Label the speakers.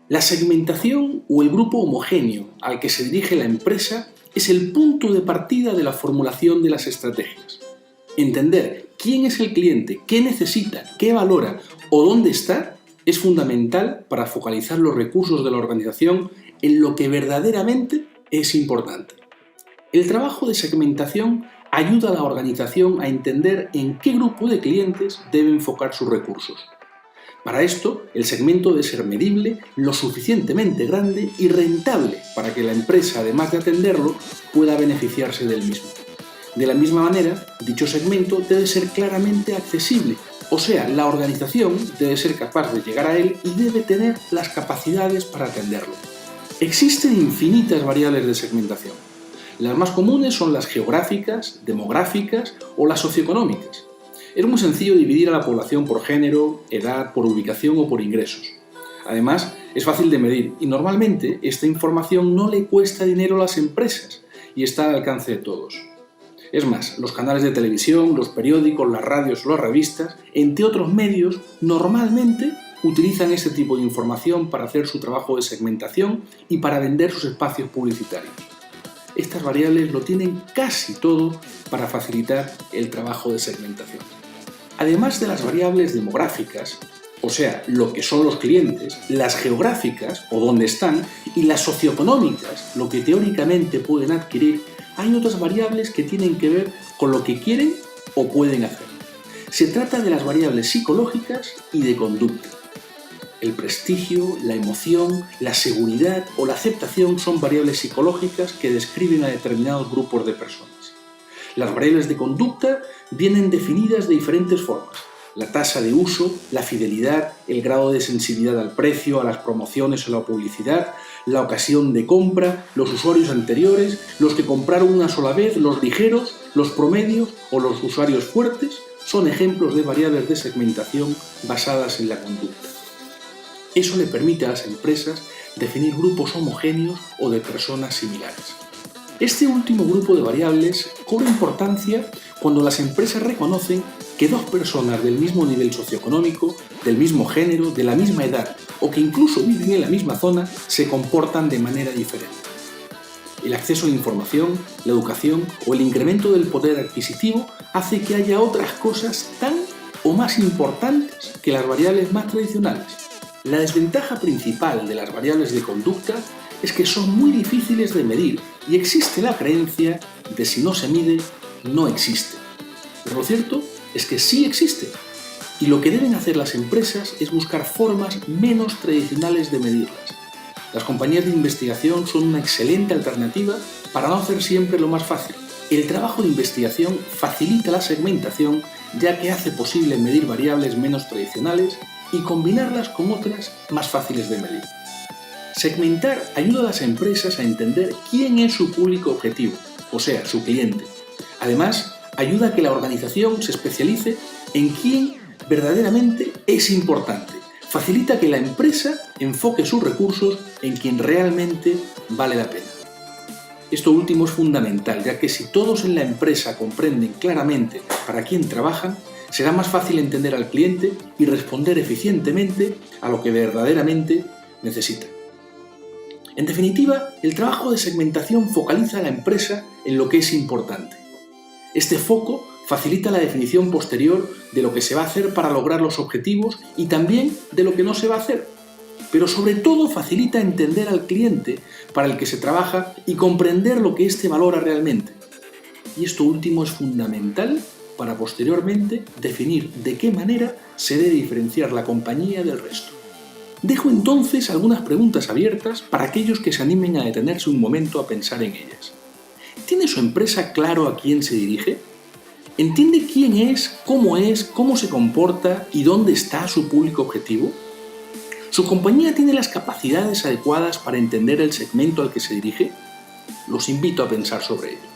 Speaker 1: La segmentación o el grupo homogéneo al que se dirige la empresa es el punto de partida de la formulación de las estrategias. Entender quién es el cliente, qué necesita, qué valora o dónde está es fundamental para focalizar los recursos de la organización en lo que verdaderamente es importante. El trabajo de segmentación ayuda a la organización a entender en qué grupo de clientes debe enfocar sus recursos. Para esto, el segmento debe ser medible, lo suficientemente grande y rentable para que la empresa, además de atenderlo, pueda beneficiarse del mismo. De la misma manera, dicho segmento debe ser claramente accesible, o sea, la organización debe ser capaz de llegar a él y debe tener las capacidades para atenderlo. Existen infinitas variables de segmentación. Las más comunes son las geográficas, demográficas o las socioeconómicas. Es muy sencillo dividir a la población por género, edad, por ubicación o por ingresos. Además, es fácil de medir y normalmente esta información no le cuesta dinero a las empresas y está al alcance de todos. Es más, los canales de televisión, los periódicos, las radios o las revistas, entre otros medios, normalmente utilizan este tipo de información para hacer su trabajo de segmentación y para vender sus espacios publicitarios. Estas variables lo tienen casi todo para facilitar el trabajo de segmentación. Además de las variables demográficas, o sea, lo que son los clientes, las geográficas, o dónde están, y las socioeconómicas, lo que teóricamente pueden adquirir, hay otras variables que tienen que ver con lo que quieren o pueden hacer. Se trata de las variables psicológicas y de conducta. El prestigio, la emoción, la seguridad o la aceptación son variables psicológicas que describen a determinados grupos de personas. Las variables de conducta vienen definidas de diferentes formas. La tasa de uso, la fidelidad, el grado de sensibilidad al precio, a las promociones o la publicidad, la ocasión de compra, los usuarios anteriores, los que compraron una sola vez, los ligeros, los promedios o los usuarios fuertes son ejemplos de variables de segmentación basadas en la conducta. Eso le permite a las empresas definir grupos homogéneos o de personas similares. Este último grupo de variables cobra importancia cuando las empresas reconocen que dos personas del mismo nivel socioeconómico, del mismo género, de la misma edad o que incluso viven en la misma zona se comportan de manera diferente. El acceso a la información, la educación o el incremento del poder adquisitivo hace que haya otras cosas tan o más importantes que las variables más tradicionales. La desventaja principal de las variables de conducta es que son muy difíciles de medir y existe la creencia de si no se mide, no existe. Pero lo cierto es que sí existe y lo que deben hacer las empresas es buscar formas menos tradicionales de medirlas. Las compañías de investigación son una excelente alternativa para no hacer siempre lo más fácil. El trabajo de investigación facilita la segmentación ya que hace posible medir variables menos tradicionales y combinarlas con otras más fáciles de medir. Segmentar ayuda a las empresas a entender quién es su público objetivo, o sea, su cliente. Además, ayuda a que la organización se especialice en quién verdaderamente es importante. Facilita que la empresa enfoque sus recursos en quien realmente vale la pena. Esto último es fundamental, ya que si todos en la empresa comprenden claramente para quién trabajan, será más fácil entender al cliente y responder eficientemente a lo que verdaderamente necesita. En definitiva, el trabajo de segmentación focaliza a la empresa en lo que es importante. Este foco facilita la definición posterior de lo que se va a hacer para lograr los objetivos y también de lo que no se va a hacer. Pero sobre todo facilita entender al cliente para el que se trabaja y comprender lo que éste valora realmente. Y esto último es fundamental para posteriormente definir de qué manera se debe diferenciar la compañía del resto. Dejo entonces algunas preguntas abiertas para aquellos que se animen a detenerse un momento a pensar en ellas. ¿Tiene su empresa claro a quién se dirige? ¿Entiende quién es, cómo se comporta y dónde está su público objetivo? ¿Su compañía tiene las capacidades adecuadas para entender el segmento al que se dirige? Los invito a pensar sobre ello.